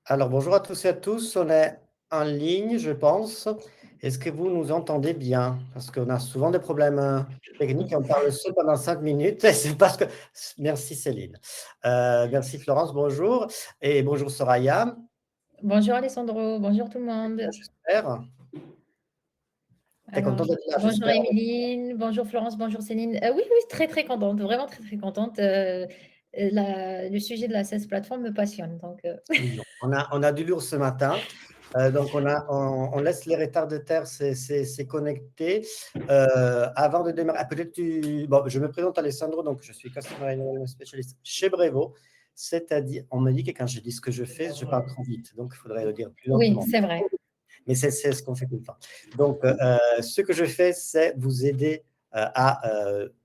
Alors, bonjour à tous et à tous. On est en ligne, je pense. Est-ce que vous nous entendez bien? Parce qu'on a souvent des problèmes techniques et on parle seul pendant 5 minutes. Et c'est parce que... Merci Céline. Merci Florence, bonjour. Et bonjour Soraya. Bonjour Alessandro, bonjour tout le monde. J'espère. T'es Alors, content d'être là, bonjour j'espère. Emeline, bonjour Florence, bonjour Céline. Oui, oui, très très contente, vraiment très très contente. Le sujet de la SaaS plateforme me passionne. Oui, on a du lourd ce matin. Donc, on laisse les retardataires se connecter. Avant de démarrer, peut-être bon, je me présente Alessandro, donc je suis Customer Enablement Specialist chez Brevo. C'est-à-dire, on me dit que quand je dis ce que je fais, je parle trop vite. Donc, il faudrait le dire plus Oui, lentement. c'est vrai. Mais c'est ce qu'on fait tout le temps. Donc, ce que je fais, c'est vous aider à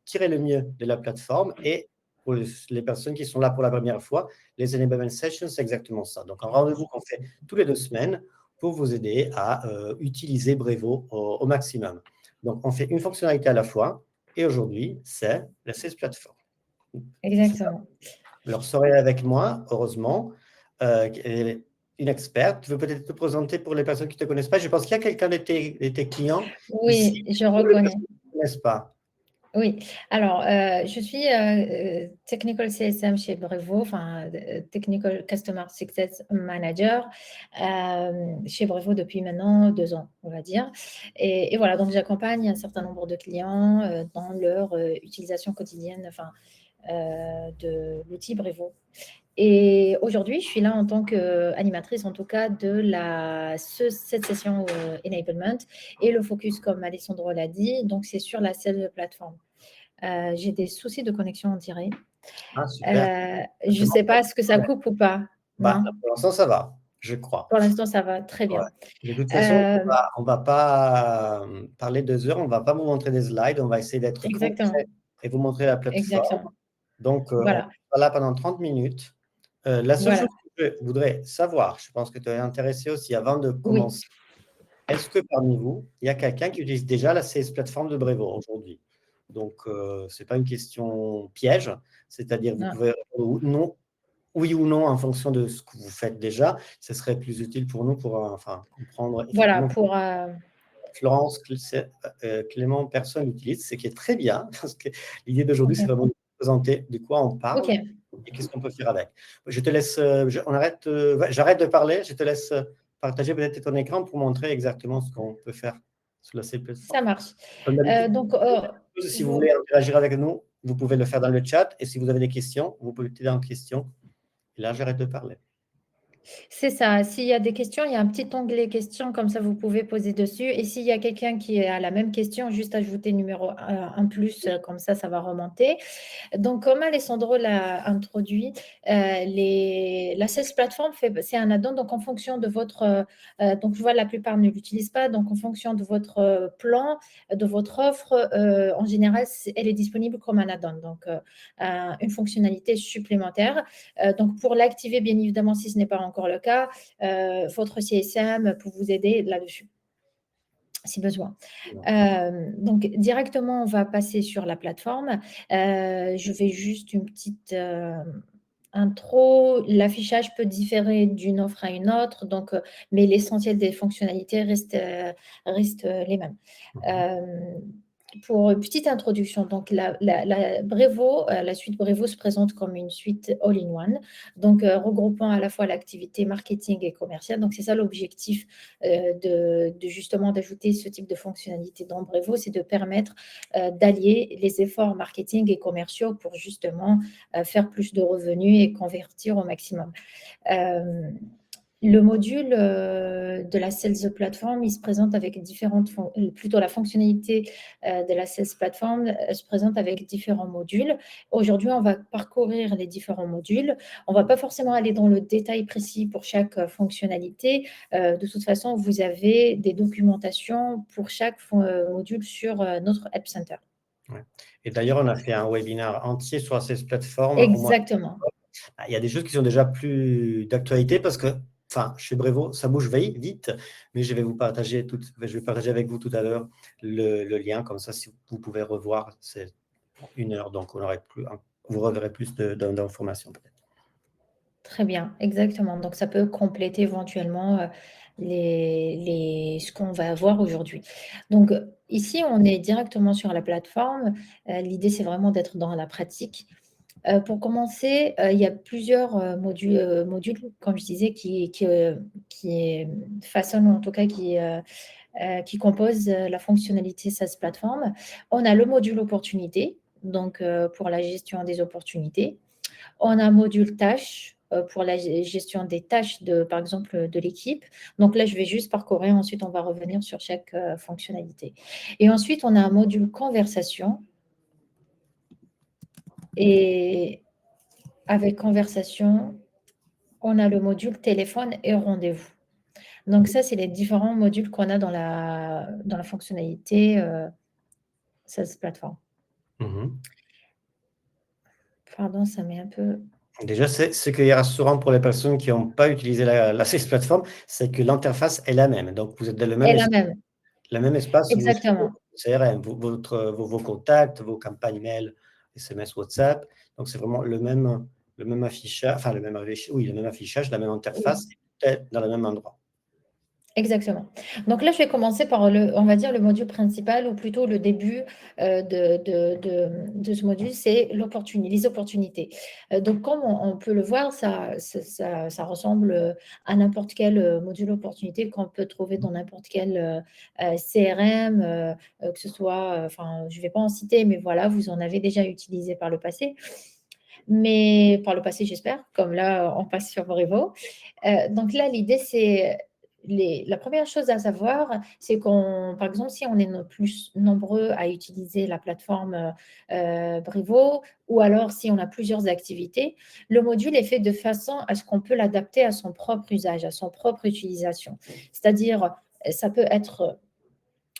tirer le mieux de la plateforme. Et pour les personnes qui sont là pour la première fois, les Enablement Sessions, c'est exactement ça. Donc, un rendez-vous qu'on fait tous les 2 semaines pour vous aider à utiliser Brevo au maximum. Donc, on fait une fonctionnalité à la fois. Et aujourd'hui, c'est la Sales Platform. C'est ça. Exactement. Alors, Soraya avec moi, heureusement. Elle est une experte. Tu veux peut-être te présenter pour les personnes qui ne te connaissent pas. Je pense qu'il y a quelqu'un de tes clients ici, Oui, je pour les reconnais. personnes qui ne te connaissent pas. Oui, alors je suis Technical CSM chez Brevo, enfin Technical Customer Success Manager chez Brevo depuis maintenant 2 ans, on va dire. Et voilà, donc j'accompagne un certain nombre de clients dans leur utilisation quotidienne, enfin, de l'outil Brevo. Et aujourd'hui, je suis là en tant qu'animatrice, en tout cas, cette session Enablement. Et le focus, comme Alessandro l'a dit, donc c'est sur la seule plateforme. J'ai des soucis de connexion, on dirait. Ah, super. Je ne sais pas, est-ce que ça coupe ou pas? Bah, Non? pour l'instant, ça va, je crois. Pour l'instant, ça va très Ouais. bien. De toute façon, Euh, on va pas parler 2 heures, on ne va pas vous montrer des slides, on va essayer d'être exactement, concret et vous montrer la plateforme. exactement. Donc, on Voilà, sera là pendant 30 minutes. La seule chose voilà. que je voudrais savoir, je pense que tu es intéressé aussi avant de Oui. commencer, est-ce que parmi vous, il y a quelqu'un qui utilise déjà la CS plateforme de Brevo aujourd'hui? Donc, ce n'est pas une question piège, c'est-à-dire vous Non. pouvez répondre non, oui ou non en fonction de ce que vous faites déjà. Ce serait plus utile pour nous pour enfin, comprendre Voilà, effectivement. Florence, Clément, personne n'utilise, ce qui est très bien, parce que l'idée d'aujourd'hui, c'est OK. vraiment de présenter de quoi on parle OK. et qu'est-ce qu'on peut faire avec. Je te laisse, ouais, j'arrête de parler, je te laisse partager peut-être ton écran pour montrer exactement ce qu'on peut faire sur la C Ça plateforme. marche. Comme d'habitude, Donc, si vous voulez vous interagir avec nous, vous pouvez le faire dans le chat et si vous avez des questions, vous pouvez poser en question. Et là, j'arrête de parler. C'est ça. S'il y a des questions, il y a un petit onglet questions, comme ça vous pouvez poser dessus. Et s'il y a quelqu'un qui a la même question, juste ajouter numéro un plus, comme ça va remonter. Donc, comme Alessandro l'a introduit, la Sales Platform, c'est un add-on. Donc, en fonction de donc je vois la plupart ne l'utilisent pas. Donc, en fonction de votre plan, de votre offre, en général, elle est disponible comme un add-on. Donc, une fonctionnalité supplémentaire. Donc, pour l'activer, bien évidemment, si ce n'est pas encore le cas, votre CSM pour vous aider là-dessus, si besoin. Donc, directement, on va passer sur la plateforme. Je vais juste une petite intro. L'affichage peut différer d'une offre à une autre, donc, mais l'essentiel des fonctionnalités reste les mêmes. Euh, pour une petite introduction, donc la Brevo, la suite Brevo se présente comme une suite all-in-one, donc regroupant à la fois l'activité marketing et commerciale. Donc c'est ça l'objectif de justement d'ajouter ce type de fonctionnalité dans Brevo, c'est de permettre d'allier les efforts marketing et commerciaux pour justement faire plus de revenus et convertir au maximum. Euh, le module de la Sales Platform, il se présente avec plutôt la fonctionnalité de la Sales Platform se présente avec différents modules. Aujourd'hui, on va parcourir les différents modules. On ne va pas forcément aller dans le détail précis pour chaque fonctionnalité. De toute façon, vous avez des documentations pour chaque module sur notre App Center. Ouais. Et d'ailleurs, on a fait un webinaire entier sur ces plateformes au mois. Exactement. Il y a des choses qui sont déjà plus d'actualité parce que, enfin, chez Brevo, ça bouge vite, mais je vais je vais partager avec vous tout à l'heure le lien, comme ça, si vous pouvez revoir, c'est 1 heure, donc vous reverrez plus d'informations peut-être. Très bien, exactement. Donc ça peut compléter éventuellement, ce qu'on va avoir aujourd'hui. Donc, ici, on est directement sur la plateforme. L'idée, c'est vraiment d'être dans la pratique. Pour commencer, il y a plusieurs, modules, comme je disais, qui façonnent, en tout cas, qui composent, la fonctionnalité SaaS Plateforme. On a le module opportunité, donc pour la gestion des opportunités. On a un module tâches pour la gestion des tâches, par exemple, de l'équipe. Donc là, je vais juste parcourir, ensuite on va revenir sur chaque fonctionnalité. Et ensuite, on a un module conversation. Et avec conversation, on a le module téléphone et rendez-vous. Donc ça, c'est les différents modules qu'on a dans la fonctionnalité SaaS Plateforme. Mhm. Pardon, ça met un peu... Déjà, ce qui est rassurant pour les personnes qui n'ont pas utilisé la Sales Platform, c'est que l'interface est la même. Donc, vous êtes dans Et la même, le même espace où vous suivez exactement. votre CRM, vos contacts, vos campagnes mail, SMS, WhatsApp. Donc, c'est vraiment le même affichage, enfin, le même affichage, la même Oui. interface, peut-être dans le même endroit. Exactement. Donc là, je vais commencer par on va dire le module principal, ou plutôt le début de ce module, c'est les opportunités. Donc, comme on peut le voir, ça ressemble à n'importe quel module opportunité qu'on peut trouver dans n'importe quel CRM, que ce soit, enfin, je ne vais pas en citer, mais voilà, vous en avez déjà utilisé par le passé. Mais par le passé, j'espère, comme là, on passe sur Brevo. Donc là, l'idée, c'est la première chose à savoir, c'est par exemple, si on est plus nombreux à utiliser la plateforme Brivo, ou alors si on a plusieurs activités, le module est fait de façon à ce qu'on peut l'adapter à son propre usage, à son propre utilisation. C'est-à-dire, ça peut être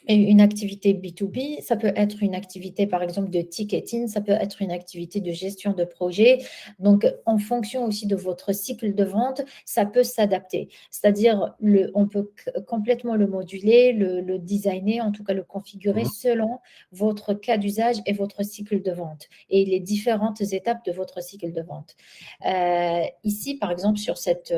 une activité B2B, ça peut être une activité, par exemple, de ticketing, ça peut être une activité de gestion de projet. Donc, en fonction aussi de votre cycle de vente, ça peut s'adapter. C'est-à-dire, on peut complètement le moduler, le designer, en tout cas le configurer Mhm. selon votre cas d'usage et votre cycle de vente et les différentes étapes de votre cycle de vente. Ici, par exemple, sur cet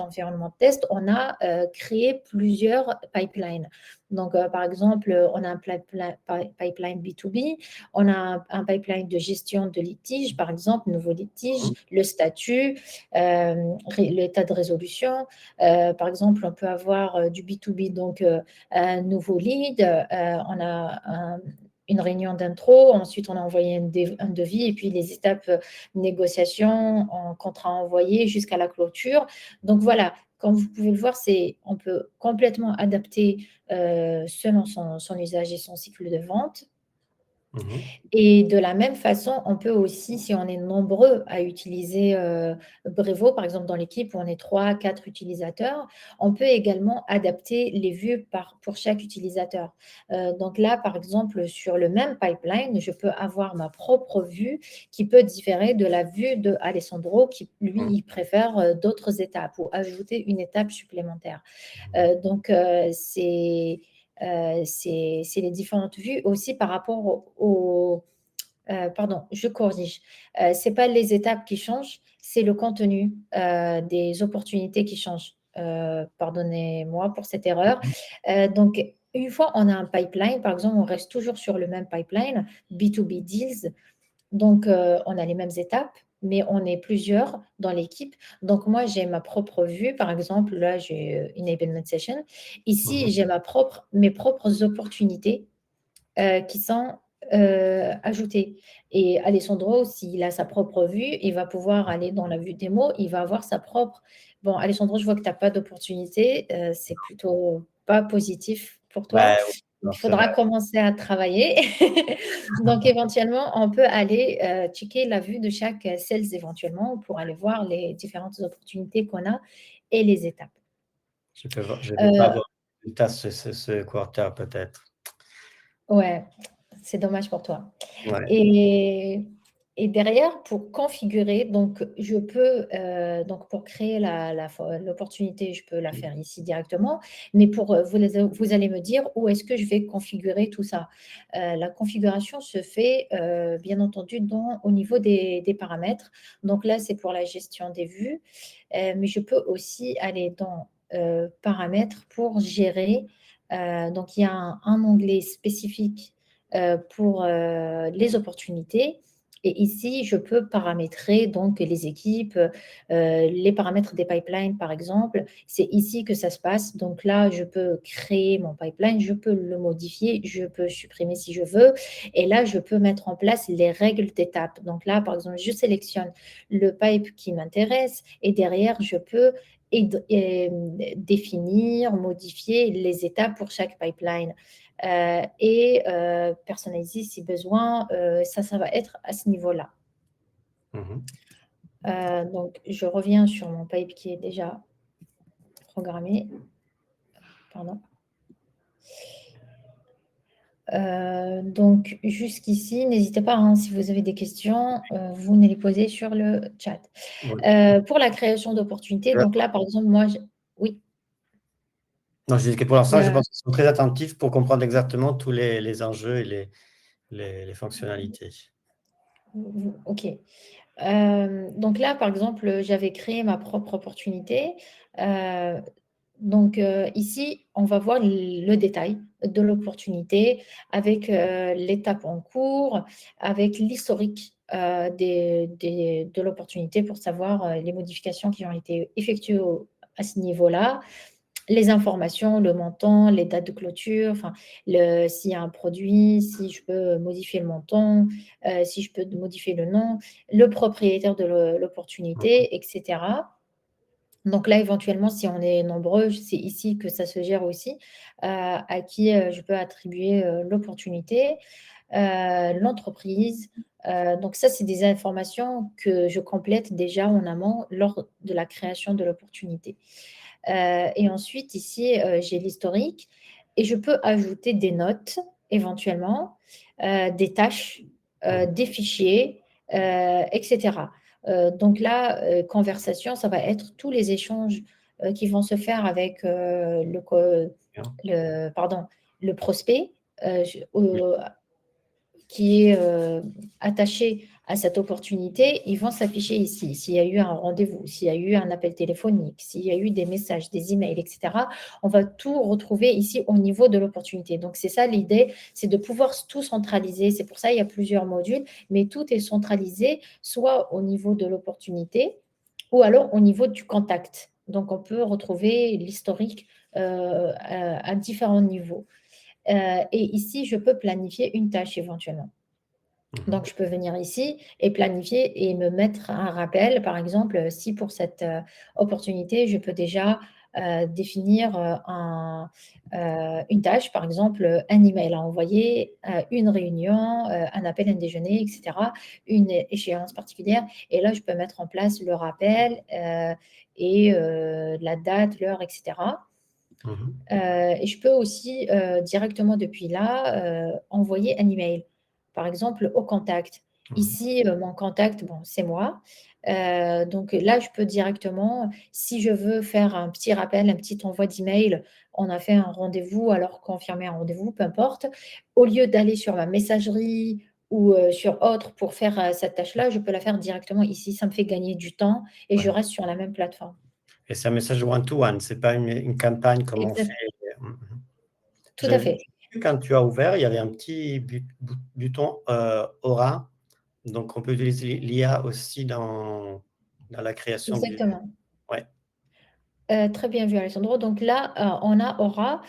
environnement de test, on a créé plusieurs pipelines. Donc, par exemple, on a un pipeline B2B, on a un pipeline de gestion de litige, par exemple, nouveau litige, Mhm. le statut, l'état de résolution. Par exemple, on peut avoir du B2B, donc un nouveau lead, on a une réunion d'intro, ensuite on a envoyé un devis, et puis les étapes négociation, en contrat envoyé jusqu'à la clôture. Donc voilà, comme vous pouvez le voir, on peut complètement adapter selon son usage et son cycle de vente. Mhm. Et de la même façon, on peut aussi, si on est nombreux à utiliser Brevo, par exemple dans l'équipe où on est 3, 4 utilisateurs, on peut également adapter les vues pour chaque utilisateur. Donc là, par exemple, sur le même pipeline, je peux avoir ma propre vue qui peut différer de la vue de Alessandro qui, lui, il préfère d'autres étapes ou ajouter une étape supplémentaire. Donc, c'est les différentes vues aussi par rapport pardon, je corrige. Ce n'est pas les étapes qui changent, c'est le contenu des opportunités qui changent. Pardonnez-moi pour cette erreur. Donc, une fois on a un pipeline, par exemple, on reste toujours sur le même pipeline, B2B deals. Donc, on a les mêmes étapes, mais on est plusieurs dans l'équipe. Donc, moi, j'ai ma propre vue. Par exemple, là, j'ai Enablement Session. Ici, Mhm. j'ai mes propres opportunités qui sont ajoutées. Et Alessandro, s'il a sa propre vue, il va pouvoir aller dans la vue démo, il va avoir sa propre... Bon, Alessandro, je vois que tu n'as pas d'opportunité. C'est plutôt pas positif pour toi. Ouais, oui, non, Il c'est vrai. faudra commencer à travailler. Donc, éventuellement, on peut aller checker la vue de chaque sales éventuellement pour aller voir les différentes opportunités qu'on a et les étapes. Je vais pas Euh, avoir de résultat ce quarter, peut-être. ouais, c'est dommage pour toi. Ouais. Et Et derrière, pour configurer, donc je peux, donc pour créer l'opportunité, je peux la faire ici directement, mais pour, vous allez me dire où est-ce que je vais configurer tout ça? La configuration se fait, bien entendu au niveau des paramètres. Donc là, c'est pour la gestion des vues, mais je peux aussi aller dans, paramètres pour gérer, donc il y a un onglet spécifique, pour, les opportunités et ici, je peux paramétrer donc les équipes, les paramètres des pipelines, par exemple. C'est ici que ça se passe. Donc là, je peux créer mon pipeline, je peux le modifier, je peux supprimer si je veux. Et là, je peux mettre en place les règles d'étape. Donc là, par exemple, je sélectionne le pipe qui m'intéresse et derrière, je peux définir, modifier les étapes pour chaque pipeline. Et personnaliser si besoin, ça va être à ce niveau-là. Mhm. Donc, je reviens sur mon pipe qui est déjà programmé. Pardon. Donc, jusqu'ici, n'hésitez pas, hein, si vous avez des questions, vous me les posez sur le chat. Oui. Pour la création d'opportunités, donc là, par exemple, moi, oui. Non, je dis que pour l'instant, je pense qu'ils sont très attentifs pour comprendre exactement tous les enjeux et les fonctionnalités. OK. Donc là, par exemple, j'avais créé ma propre opportunité. Donc ici, on va voir le détail de l'opportunité avec, l'étape en cours, avec l'historique, de l'opportunité pour savoir, les modifications qui ont été effectuées à ce niveau-là. Les informations, le montant, les dates de clôture, enfin, s'il y a un produit, si je peux modifier le montant, si je peux modifier le nom, le propriétaire de l'opportunité, et cetera. Donc là, éventuellement, si on est nombreux, c'est ici que ça se gère aussi, à qui, je peux attribuer, l'opportunité, l'entreprise. Donc ça, c'est des informations que je complète déjà en amont lors de la création de l'opportunité. Et ensuite, ici, j'ai l'historique et je peux ajouter des notes éventuellement, des tâches, des fichiers, et cetera. Donc là, conversation, ça va être tous les échanges, qui vont se faire avec, le prospect, qui est attaché à cette opportunité, ils vont s'afficher ici. S'il y a eu un rendez-vous, s'il y a eu un appel téléphonique, s'il y a eu des messages, des emails, etc., on va tout retrouver ici au niveau de l'opportunité. Donc, c'est ça l'idée, c'est de pouvoir tout centraliser. C'est pour ça qu'il y a plusieurs modules, mais tout est centralisé, soit au niveau de l'opportunité ou alors au niveau du contact. Donc, on peut retrouver l'historique à différents niveaux. Et ici, je peux planifier une tâche éventuellement. Donc, je peux venir ici et planifier et me mettre un rappel. Par exemple, si pour cette opportunité, je peux déjà définir une tâche, par exemple, un email à envoyer, une réunion, un appel, un déjeuner, etc., une échéance particulière. Et là, je peux mettre en place le rappel et la date, l'heure, etc. Et je peux aussi directement depuis là envoyer un email, par exemple au contact. Ici, mon contact, bon, c'est moi. Donc là, je peux directement, si je veux faire un petit rappel, un petit envoi d'email, on a fait un rendez-vous, alors confirmer un rendez-vous, peu importe. Au lieu d'aller sur ma messagerie ou sur autre pour faire cette tâche-là, je peux la faire directement ici. Ça me fait gagner du temps et je Ouais. reste sur la même plateforme. Et c'est un message one-to-one, c'est pas une campagne comme on fait. Exact. Mhm. Tout à J'avais fait. vu quand tu as ouvert, il y avait un petit bouton Aura. Donc, on peut utiliser l'IA aussi dans la création du. Exactement. Ouais. Très bien vu, Alessandro. Donc là, on a Aura.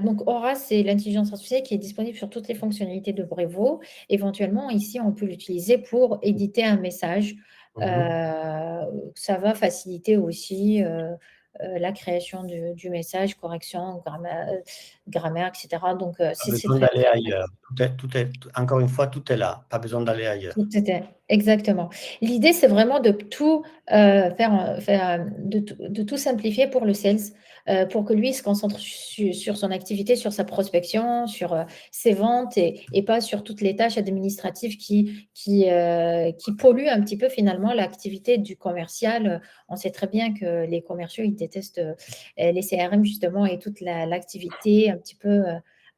Donc Aura, c'est l'intelligence artificielle qui est disponible sur toutes les fonctionnalités de Brevo. Éventuellement, ici, on peut l'utiliser pour éditer un message. Mhm. Ça va faciliter aussi la création du message, correction, grammaire, etc. Donc, Pas c'est besoin très, d'aller très ailleurs. Encore une fois, tout est là. Pas besoin d'aller ailleurs. tout était exactement. L'idée, c'est vraiment de tout de tout simplifier pour le sales, pour que lui se concentre sur son activité, sur sa prospection, sur ses ventes et pas sur toutes les tâches administratives qui polluent un petit peu finalement l'activité du commercial. On sait très bien que les commerciaux, ils détestent les CRM justement et toute l'activité un petit peu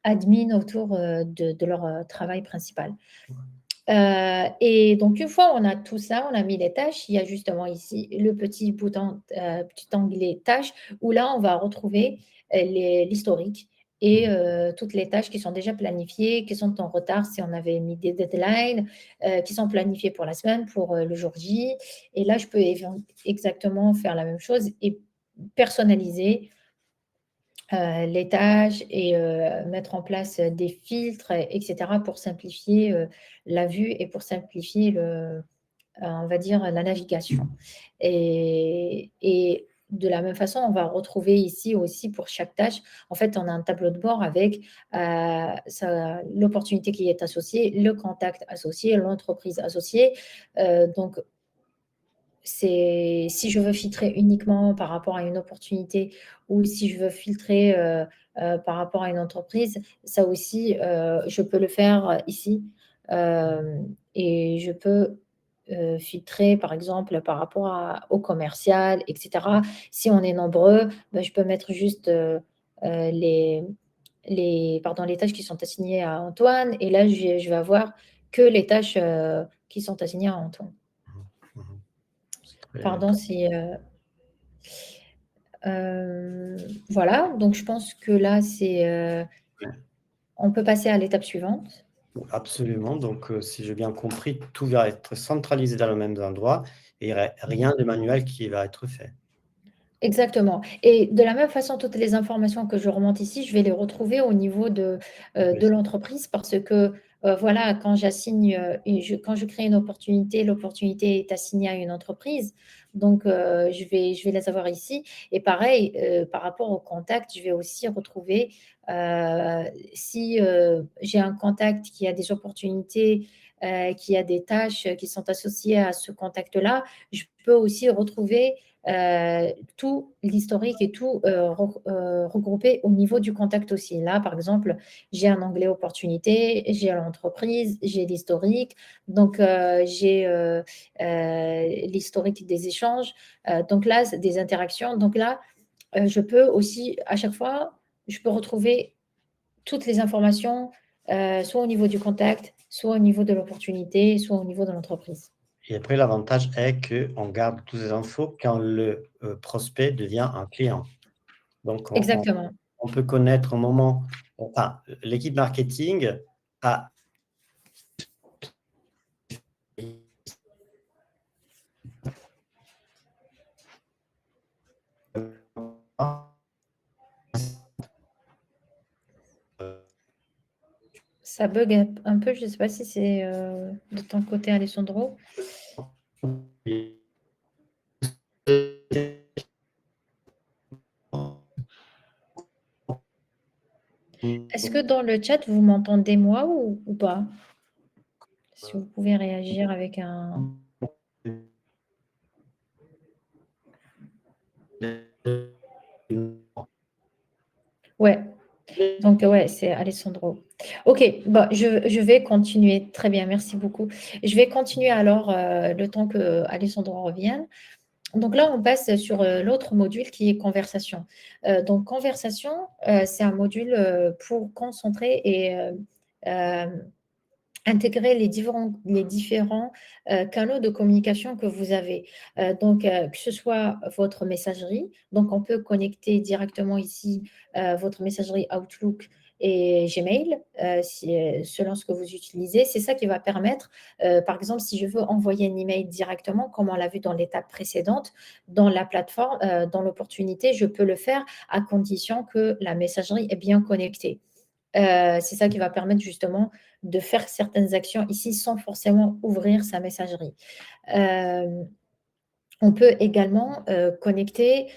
admin autour de leur travail principal. Et donc, une fois on a tout ça, on a mis les tâches, il y a justement ici le petit bouton, petit onglet tâches, où là, on va retrouver l'historique et toutes les tâches qui sont déjà planifiées, qui sont en retard si on avait mis des deadlines, qui sont planifiées pour la semaine, pour le jour J. Et là, je peux exactement faire la même chose et personnaliser les tâches et mettre en place des filtres, et cetera, pour simplifier la vue et pour simplifier on va dire, la navigation. Et de la même façon, on va retrouver ici aussi pour chaque tâche, en fait, on a un tableau de bord avec l'opportunité qui est associée, le contact associé, l'entreprise associée. Donc, si je veux filtrer uniquement par rapport à une opportunité ou si je veux filtrer par rapport à une entreprise, ça aussi, je peux le faire ici. Et je peux filtrer, par exemple, par rapport au commercial, etc. Si on est nombreux, ben, je peux mettre juste les tâches qui sont assignées à Antoine. Et là, je vais avoir que les tâches qui sont assignées à Antoine. Mhm. C'est très bien. Pardon si, voilà, donc je pense que là, on peut passer à l'étape suivante. Absolument. Donc, si j'ai bien compris, tout va être centralisé dans le même endroit et il n'y aurait rien de manuel qui va être fait. Exactement et de la même façon, toutes les informations que je remonte ici, je vais les retrouver au niveau de l'entreprise parce que, voilà, quand j'assigne, quand je crée une opportunité, l'opportunité est assignée à une entreprise. Donc, je vais les avoir ici et pareil, par rapport au contact, je vais aussi retrouver, si, j'ai un contact qui a des opportunités, qui a des tâches qui sont associées à ce contact-là, je peux aussi retrouver, tout l'historique et tout regroupé au niveau du contact aussi. Là, par exemple, j'ai un onglet opportunité, j'ai l'entreprise, j'ai l'historique, donc j'ai l'historique des échanges, donc là, des interactions. Donc là, je peux aussi, à chaque fois, je peux retrouver toutes les informations, soit au niveau du contact, soit au niveau de l'opportunité, soit au niveau de l'entreprise. Et après, l'avantage est qu'on garde toutes ces infos quand le prospect devient un client. Donc, Exactement. on peut connaître au moment, enfin, l'équipe marketing a Ça bug un peu, je ne sais pas si c'est de ton côté, Alessandro. Est-ce que dans le chat, vous m'entendez moi ou pas? Si vous pouvez réagir avec un... Ouais, donc ouais, c'est Alessandro. Ok, bon, je vais continuer. Très bien, merci beaucoup. Je vais continuer alors le temps que Alessandro revienne. Donc là, on passe sur l'autre module qui est conversation. Donc conversation, c'est un module pour concentrer et intégrer les différents canaux de communication que vous avez. Donc, que ce soit votre messagerie, donc on peut connecter directement ici votre messagerie Outlook et Gmail, selon ce que vous utilisez. C'est ça qui va permettre, par exemple, si je veux envoyer un email directement, comme on l'a vu dans l'étape précédente, dans la plateforme, dans l'opportunité, je peux le faire à condition que la messagerie est bien connectée. C'est ça qui va permettre justement de faire certaines actions ici sans forcément ouvrir sa messagerie. On peut également connecter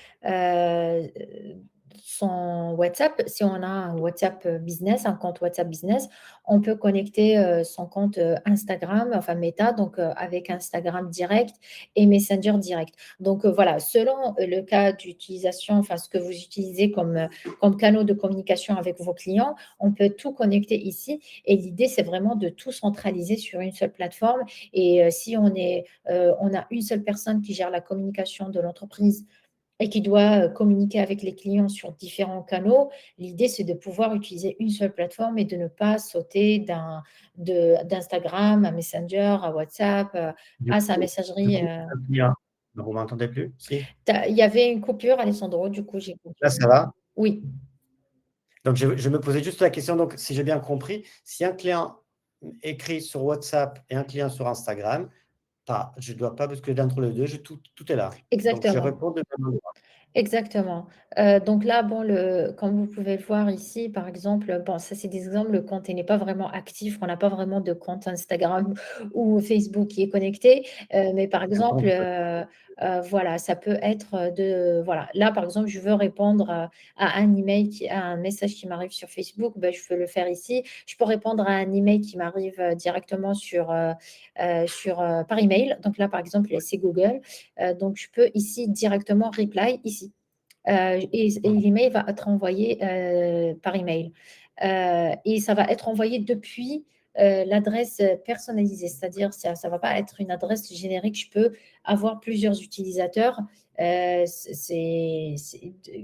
son WhatsApp. Si on a un WhatsApp business, un compte WhatsApp business, on peut connecter son compte Instagram, enfin Meta, donc avec Instagram direct et Messenger direct. Donc voilà, selon le cas d'utilisation, enfin ce que vous utilisez comme canaux de communication avec vos clients, on peut tout connecter ici. Et l'idée, c'est vraiment de tout centraliser sur une seule plateforme. Et si on a une seule personne qui gère la communication de l'entreprise et qui doit communiquer avec les clients sur différents canaux, l'idée, c'est de pouvoir utiliser une seule plateforme et de ne pas sauter d'Instagram à Messenger, à WhatsApp, Du à sa coup, du messagerie. coup, un client. Vous m'entendez plus? Si? Il y avait une coupure, Alessandro, du coup, j'ai Là, coupé. ça va? Oui, Donc, je me posais juste la question, donc, si j'ai bien compris, si un client écrit sur WhatsApp et un client sur Instagram, je ne dois pas basculer entre les deux, tout est là. Donc, je exactement. réponds de même endroit. Exactement. Donc là, bon, comme vous pouvez le voir ici, par exemple, bon, ça, c'est des exemples, le compte il n'est pas vraiment actif, on n'a pas vraiment de compte Instagram ou Facebook qui est connecté. Mais par Un exemple, compte, voilà, ça peut être voilà, là, par exemple, je veux répondre à un email, à un message qui m'arrive sur Facebook, ben, je peux le faire ici. Je peux répondre à un email qui m'arrive directement par email. Donc là, par exemple, c'est Google. Donc, je peux ici directement reply ici. Et l'email va être envoyé par email. Et ça va être envoyé depuis l'adresse personnalisée, c'est-à-dire ça ne va pas être une adresse générique. Je peux avoir plusieurs utilisateurs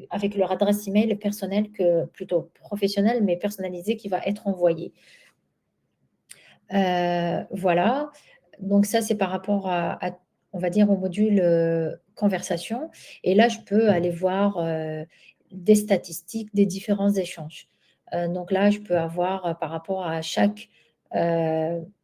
avec leur adresse email personnelle, plutôt professionnelle, mais personnalisée, qui va être envoyée. Voilà, donc ça, c'est par rapport on va dire, au module conversation. Et là, je peux aller voir des statistiques des différents échanges. Donc là, je peux avoir par rapport à chaque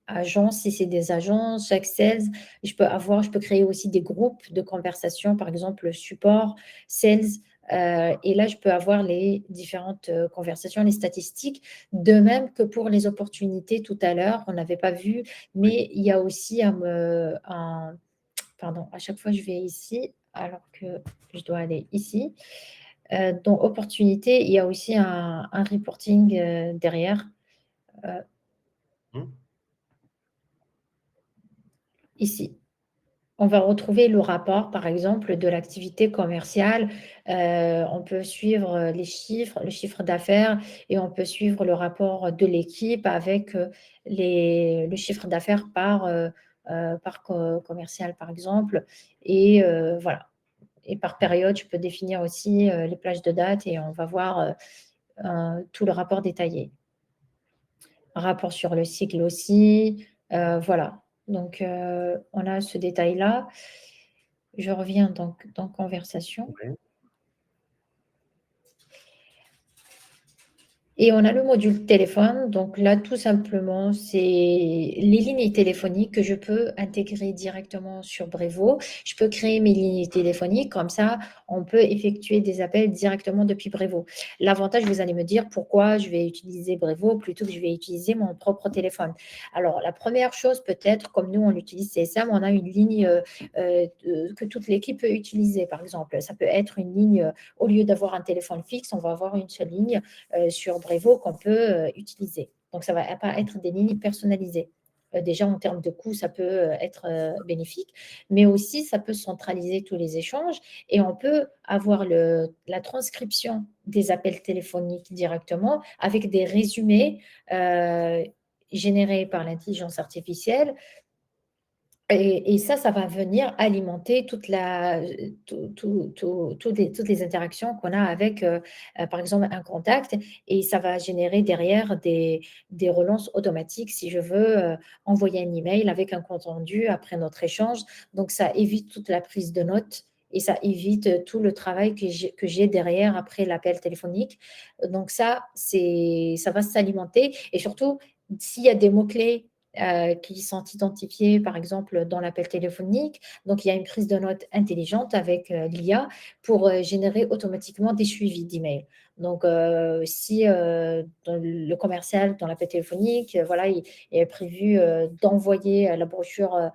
agence, si c'est des agences, chaque sales, je peux créer aussi des groupes de conversation, par exemple support, sales. Et là, je peux avoir les différentes conversations, les statistiques. De même que pour les opportunités tout à l'heure, on n'avait pas vu, oui. mais il y a aussi pardon, à chaque fois je vais ici, alors que je dois aller ici. Dans opportunité, il y a aussi un reporting derrière, Mmh. ici. On va retrouver le rapport, par exemple, de l'activité commerciale. On peut suivre les chiffres, le chiffre d'affaires, et on peut suivre le rapport de l'équipe avec le chiffre d'affaires par commercial, par exemple. Et voilà. Et par période, je peux définir aussi les plages de date et on va voir tout le rapport détaillé. Un rapport sur le cycle aussi. Voilà. Donc, on a ce détail-là. Je reviens donc dans conversation. Ouais. Et on a le module téléphone. Donc là, tout simplement, c'est les lignes téléphoniques que je peux intégrer directement sur Brevo. Je peux créer mes lignes téléphoniques. Comme ça, on peut effectuer des appels directement depuis Brevo. L'avantage, vous allez me dire pourquoi je vais utiliser Brevo plutôt que je vais utiliser mon propre téléphone. Alors, la première chose, peut-être, comme nous, on utilise CSM, on a une ligne que toute l'équipe peut utiliser, par exemple. Ça peut être une ligne, au lieu d'avoir un téléphone fixe, on va avoir une seule ligne sur Brevo qu'on peut utiliser. Donc, ça ne va pas être des lignes personnalisées. Déjà, en termes de coût, ça peut être bénéfique, mais aussi, ça peut centraliser tous les échanges et on peut avoir la transcription des appels téléphoniques directement avec des résumés générés par l'intelligence artificielle. Et ça va venir alimenter toutes les interactions qu'on a avec, par exemple, un contact, et ça va générer derrière des relances automatiques si je veux envoyer un email avec un compte rendu après notre échange. Donc, ça évite toute la prise de notes et ça évite tout le travail que j'ai derrière après l'appel téléphonique. Donc, ça va s'alimenter, et surtout, s'il y a des mots-clés qui sont identifiés, par exemple, dans l'appel téléphonique. Donc, il y a une prise de notes intelligente avec l'IA pour générer automatiquement des suivis d'emails. Donc, si dans le commercial, dans l'appel téléphonique, voilà, il est prévu d'envoyer la brochure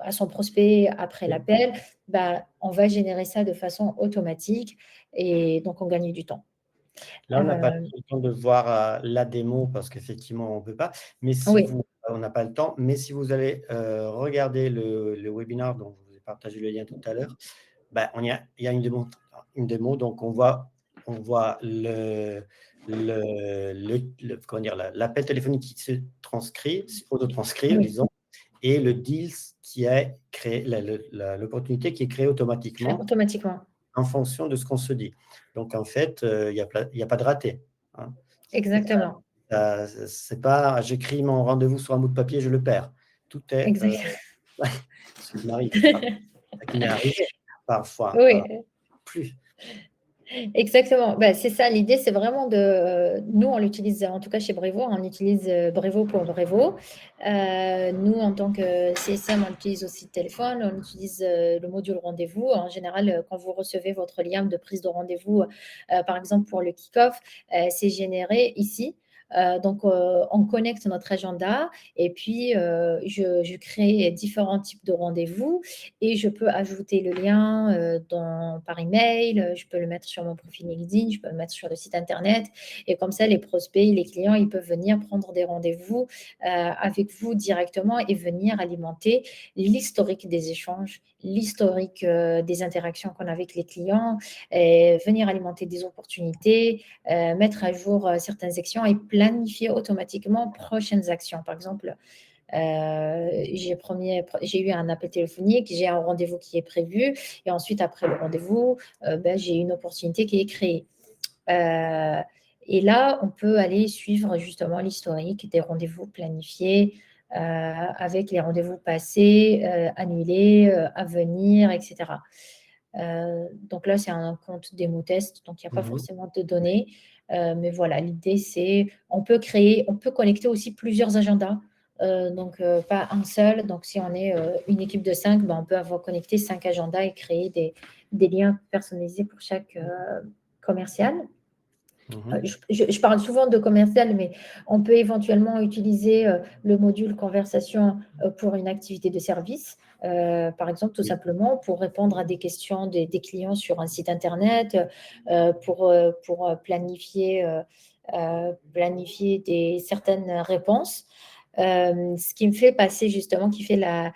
à son prospect après Oui. l'appel, bah, on va générer ça de façon automatique et donc on gagne du temps. Là, on n'a pas Euh, le temps de voir la démo parce qu'effectivement, on ne peut pas. Mais si oui, vous, on n'a pas le temps, mais si vous allez regarder le webinaire dont je vous ai partagé le lien tout à l'heure, ben, il y a une démo, donc on voit comment dire, l'appel téléphonique qui se transcrit, auto-transcrire, oui, disons, et le deals qui est créé, l'opportunité qui est créée automatiquement automatiquement. en fonction de ce qu'on se dit. Donc, en fait, il y a pas de raté, hein. Exactement. C'est pas j'écris mon rendez-vous sur un bout de papier, je le perds. Tout est, Exact. ce qui m'arrive, ce qui m'est arrivé parfois, Oui, plus. exactement. Bah, c'est ça, l'idée, c'est vraiment de. Nous, on l'utilise, en tout cas chez Brevo, on utilise Brevo pour Brevo. Nous, en tant que CSM, on utilise aussi le téléphone, on utilise le module rendez-vous. En général, quand vous recevez votre lien de prise de rendez-vous, par exemple pour le kick-off, c'est généré ici. On connecte notre agenda et puis je crée différents types de rendez-vous et je peux ajouter le lien par email, je peux le mettre sur mon profil LinkedIn, je peux le mettre sur le site internet. Et comme ça, les prospects, les clients, ils peuvent venir prendre des rendez-vous avec vous directement et venir alimenter l'historique des échanges, l'historique des interactions qu'on a avec les clients, et venir alimenter des opportunités, mettre à jour certaines actions et planifier automatiquement prochaines actions. Par exemple, j'ai eu un appel téléphonique, j'ai un rendez-vous qui est prévu, et ensuite, après le rendez-vous, ben, j'ai une opportunité qui est créée. Euh, et là, on peut aller suivre justement l'historique des rendez-vous planifiés avec les rendez-vous passés, annulés, à venir, etc. Donc là, c'est un compte démo test, donc il n'y a pas Mmh. forcément de données. Mais voilà, l'idée, c'est on peut connecter aussi plusieurs agendas. Pas un seul. Donc, si on est une équipe de 5, ben, on peut avoir connecté 5 agendas et créer des liens personnalisés pour chaque commercial. Mmh. Je parle souvent de commercial, mais on peut éventuellement utiliser le module conversation pour une activité de service. Par exemple, tout Oui. simplement pour répondre à des questions des clients sur un site internet, pour planifier certaines réponses. Ce qui me fait passer justement, qui fait la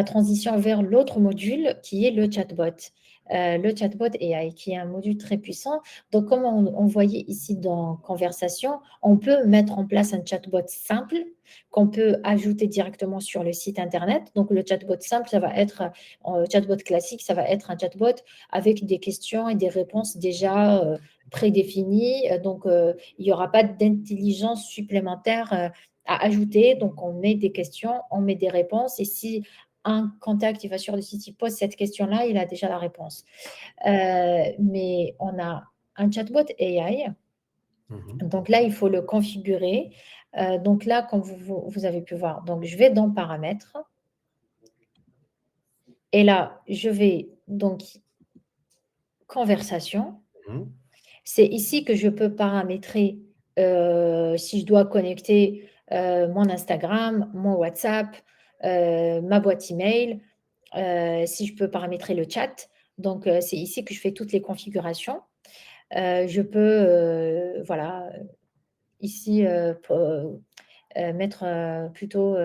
transition vers l'autre module qui est le chatbot. Le chatbot AI, qui est un module très puissant. Donc, comme on voyait ici dans Conversation, on peut mettre en place un chatbot simple qu'on peut ajouter directement sur le site Internet. Donc, le chatbot simple, ça va être, chatbot classique, ça va être un chatbot avec des questions et des réponses déjà prédéfinies. Il n'y aura pas d'intelligence supplémentaire à ajouter. Donc, on met des questions, on met des réponses. Et si un contact, il va sur le site, il pose cette question-là, il a déjà la réponse. Mais on a un chatbot AI. Mmh. Donc là, il faut le configurer. Donc là, comme vous avez pu voir, donc je vais dans Paramètres. Et là, je vais donc Conversation. Mmh. C'est ici que je peux paramétrer si je dois connecter mon Instagram, mon WhatsApp, ma boîte email, si je peux paramétrer le chat. Donc, c'est ici que je fais toutes les configurations. Je peux, voilà, ici, mettre plutôt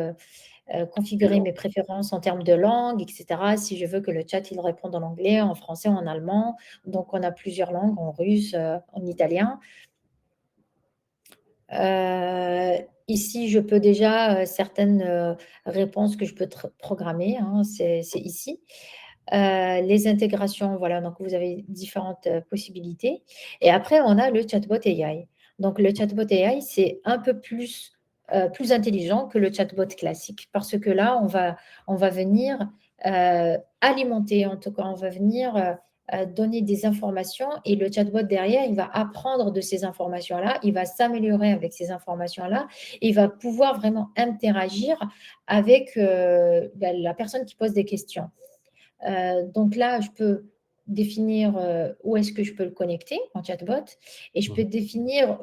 configurer mes préférences en termes de langue, etc. Si je veux que le chat il réponde en anglais, en français, en allemand. Donc, on a plusieurs langues, en russe, en italien. Ici, je peux déjà certaines réponses que je peux programmer, hein, c'est ici. Les intégrations, voilà, donc vous avez différentes possibilités. Et après, on a le chatbot AI. Donc, le chatbot AI, c'est un peu plus intelligent que le chatbot classique parce que là, on va venir alimenter, en tout cas, on va venir donner des informations et le chatbot derrière, il va apprendre de ces informations-là, il va s'améliorer avec ces informations-là, il va pouvoir vraiment interagir avec la personne qui pose des questions. Donc là, je peux définir où est-ce que je peux le connecter, mon chatbot, et je peux Mhm. définir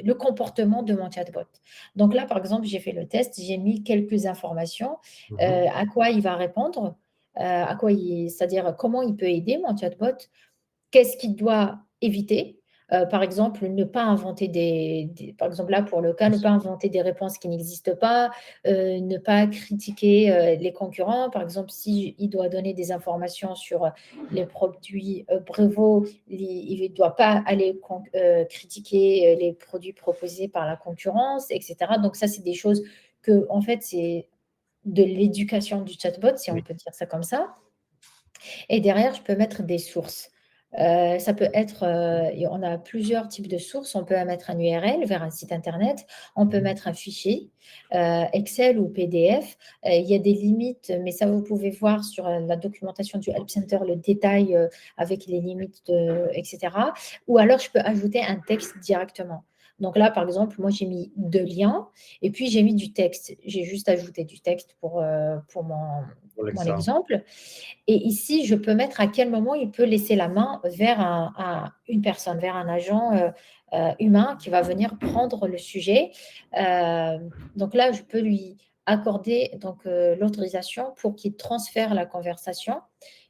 le comportement de mon chatbot. Donc là, par exemple, j'ai fait le test, j'ai mis quelques informations, Mhm. à quoi il va répondre, c'est-à-dire comment il peut aider mon chatbot, qu'est-ce qu'il doit éviter? Par exemple, ne pas inventer par exemple, là, pour le cas, ne pas inventer des réponses qui n'existent pas, ne pas critiquer, les concurrents. Par exemple, si il doit donner des informations sur, les produits, Prévost, il ne doit pas aller critiquer, les produits proposés par la concurrence, et cetera. Donc ça, c'est des choses que, en fait, c'est de l'éducation du chatbot, si on Oui. peut dire ça comme ça. Et derrière, je peux mettre des sources. Ça peut être, et on a plusieurs types de sources. On peut mettre un URL vers un site internet, on peut mettre un fichier, Excel ou PDF. Il y a des limites, mais ça, vous pouvez voir sur, la documentation du Help Center, le détail, avec les limites et cetera. Ou alors, je peux ajouter un texte directement. Donc là, par exemple, moi, j'ai mis 2 liens et puis j'ai mis du texte. J'ai juste ajouté du texte pour Pour mon l'exemple. exemple. Et ici, je peux mettre à quel moment il peut laisser la main vers une personne, vers un agent humain qui va venir prendre le sujet. Donc là, je peux lui accorder l'autorisation pour qu'il transfère la conversation.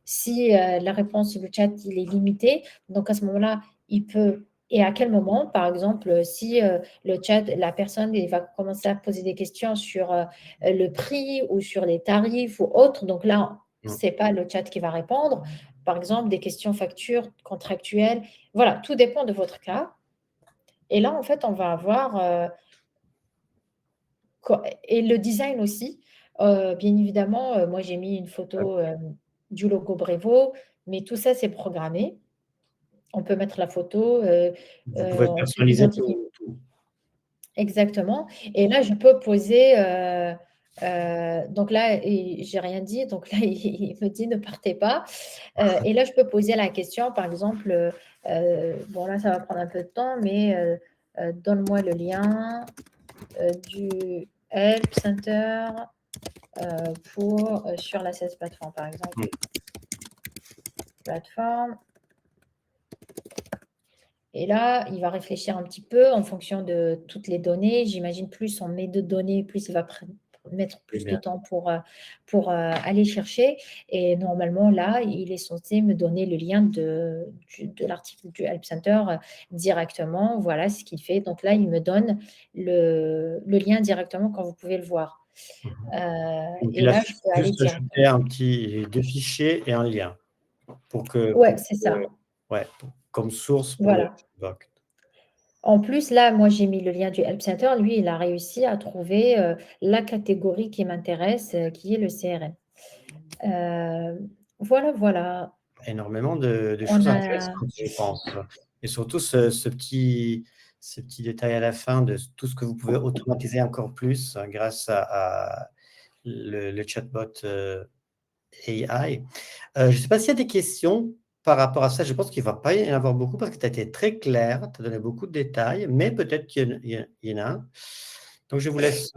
Si la réponse sur le chat il est limitée, donc à ce moment-là, il peut. Et à quel moment, par exemple, si le chat, la personne il va commencer à poser des questions sur le prix ou sur les tarifs ou autres, donc là, Mhm. c'est pas le chat qui va répondre. Par exemple, des questions factures, contractuelles. Voilà, tout dépend de votre cas. Et là, en fait, on va avoir et le design aussi. Bien évidemment, moi, j'ai mis une photo du logo Brevo, mais tout ça, c'est programmé. On peut mettre la photo, Vous pouvez on peut personnaliser identifier. tout. Exactement. Et là, je peux poser, donc là, j'ai rien dit, donc là, il me dit: «Ne partez pas». Et là, je peux poser la question, par exemple, bon là, ça va prendre un peu de temps, mais «Donne-moi le lien, du Help Center, sur la CS plateforme», par exemple. Mhm. Plateforme. Et là, il va réfléchir un petit peu en fonction de toutes les données. J'imagine plus on met de données, plus il va mettre Très plus de bien. temps aller chercher. Et normalement, là, il est censé me donner le lien de l'article du Help Center directement. Voilà ce qu'il fait. Donc là, il me donne le lien directement quand vous pouvez le voir. Mhm. Euh, Donc, et il a là, je peux aller juste ajouté directement. un petit deux fichiers et un lien Ouais, c'est ça. ouais, comme source pour le Voilà. chatbot. En plus, là, moi, j'ai mis le lien du Help Center. Lui, il a réussi à trouver la catégorie qui m'intéresse, qui est le CRM. Voilà, voilà. Énormément de On choses a, intéressantes, je pense. Et surtout ce petit détail à la fin de tout ce que vous pouvez automatiser encore plus grâce à le chatbot AI. Je ne sais pas s'il y a des questions par rapport à ça. Je pense qu'il ne va pas y en avoir beaucoup parce que tu as été très clair, tu as donné beaucoup de détails, mais peut-être qu'il y en a un. Donc, je vous laisse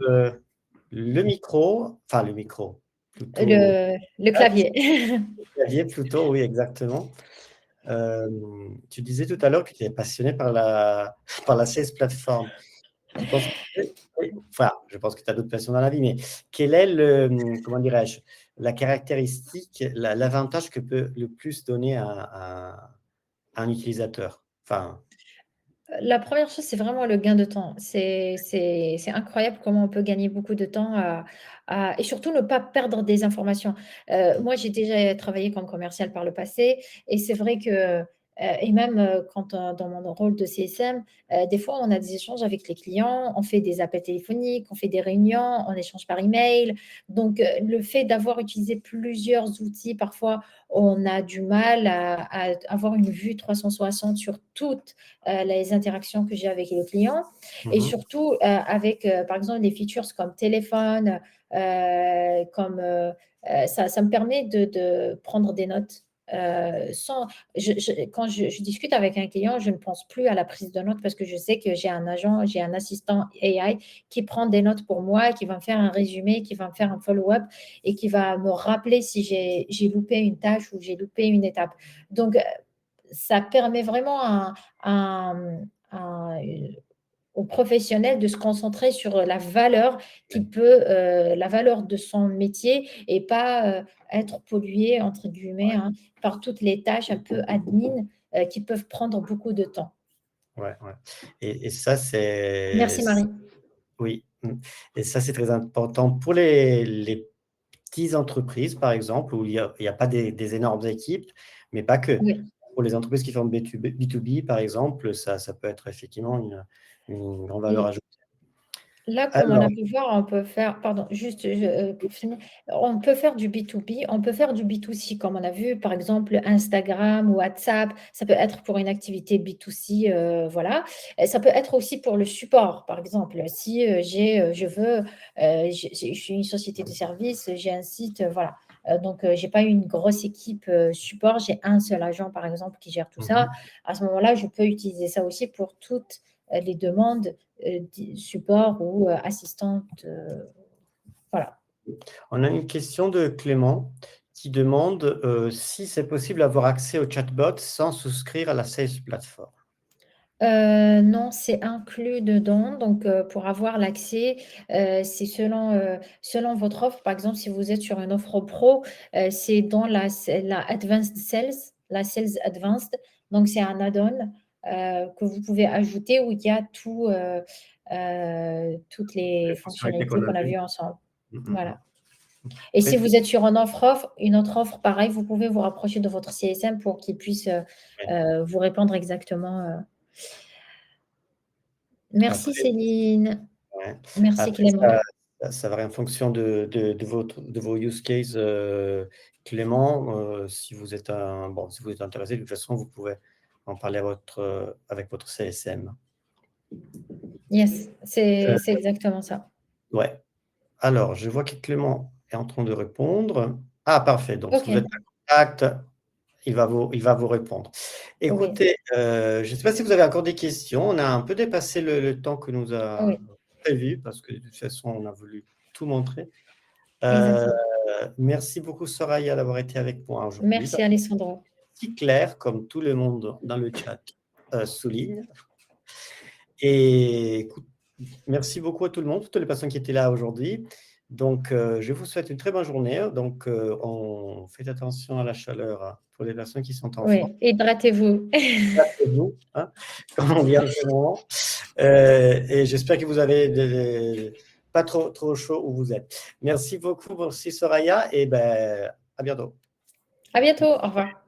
le micro, enfin le micro, plutôt le clavier. le clavier plutôt, oui, exactement. Tu disais tout à l'heure que tu es passionné par par la CS plateforme. Tu penses oui, enfin, je pense que tu as d'autres passions dans la vie, mais quel est comment dirais-je, la caractéristique, l'avantage que peut le plus donner à un utilisateur? Enfin, La première chose, c'est vraiment le gain de temps. C'est incroyable comment on peut gagner beaucoup de temps et surtout ne pas perdre des informations. Moi, j'ai déjà travaillé comme commercial par le passé et c'est vrai que, et même, quand, dans mon rôle de CSM, des fois, on a des échanges avec les clients, on fait des appels téléphoniques, on fait des réunions, on échange par email. Donc, le fait d'avoir utilisé plusieurs outils, parfois, on a du mal à avoir une vue 360 sur toutes les interactions que j'ai avec les clients et mhm. surtout avec, par exemple, des features comme téléphone, ça me permet de prendre des notes. quand je discute avec un client, je ne pense plus à la prise de notes parce que je sais que j'ai un agent, j'ai un assistant AI qui prend des notes pour moi, qui va me faire un résumé, qui va me faire un follow-up et qui va me rappeler si j'ai loupé une tâche ou j'ai loupé une étape. Donc, ça permet vraiment au professionnel de se concentrer sur la valeur la valeur de son métier et pas être pollué, entre guillemets, hein, par toutes les tâches un peu admin qui peuvent prendre beaucoup de temps. Ouais, ouais. Et ça, Merci Marie. oui. Et ça, c'est très important pour les petites entreprises, par exemple, où il y a pas des énormes équipes, mais pas que. Oui. Pour les entreprises qui font B2B, par exemple, ça peut être effectivement une grande valeur Et ajoutée. là, comme on a Alors, pu voir, on peut faire, pardon, juste pour finir, on peut faire du B2B, on peut faire du B2C, comme on a vu, par exemple, Instagram ou WhatsApp, ça peut être pour une activité B2C, voilà. Et ça peut être aussi pour le support, par exemple, si je veux, je suis une société de service, j'ai un site, voilà. Donc, j'ai pas une grosse équipe support, j'ai un seul agent, par exemple, qui gère tout ça. À ce moment-là, je peux utiliser ça aussi pour toutes les demandes support ou assistante. Voilà. on a une question de Clément qui demande si c'est possible d'avoir accès au chatbot sans souscrire à la Sales Platform. Non, c'est inclus dedans. Donc, pour avoir l'accès, c'est selon votre offre. Par exemple, si vous êtes sur une offre pro, c'est dans la Advanced Sales, la Sales Advanced. Donc, c'est un add-on que vous pouvez ajouter où il y a toutes les Les fonctionnalités fonctionnalités qu'on a qu'on a vues. vues ensemble. Mm, mm, mm. Voilà. Et Très si bien. vous êtes sur une autre offre, pareil, vous pouvez vous rapprocher de votre CSM pour qu'il puisse vous répondre exactement. Merci Après, Céline. ouais. Merci Après, Clément. ça varie en fonction de vos use cases, Clément. Si vous êtes si vous êtes intéressé, de toute façon, vous pouvez en parler avec votre CSM. Yes, Euh, c'est exactement ça. ouais. Alors, je vois que Clément est en train de répondre. Ah, parfait. Donc, si Ok, vous êtes en contact, il va vous répondre. oui, Écoutez, je ne sais pas si vous avez encore des questions. On a un peu dépassé le temps que nous a oui, prévu parce que de toute façon, on a voulu tout montrer. Euh, exactement. merci beaucoup, Soraya, d'avoir été avec moi aujourd'hui. Merci Alessandro. Si clair, comme tout le monde dans le chat souligne. Et écoute, merci beaucoup à tout le monde, toutes les personnes qui étaient là aujourd'hui. Donc, je vous souhaite une très bonne journée. Donc, on fait attention à la chaleur hein, pour les personnes qui sont en France. Oui, hydratez-vous. Hydratez-vous, hein, comme on dit en ce moment. Et j'espère que vous avez pas trop chaud où vous êtes. Merci beaucoup, merci Soraya, et ben, à bientôt. À bientôt, au revoir.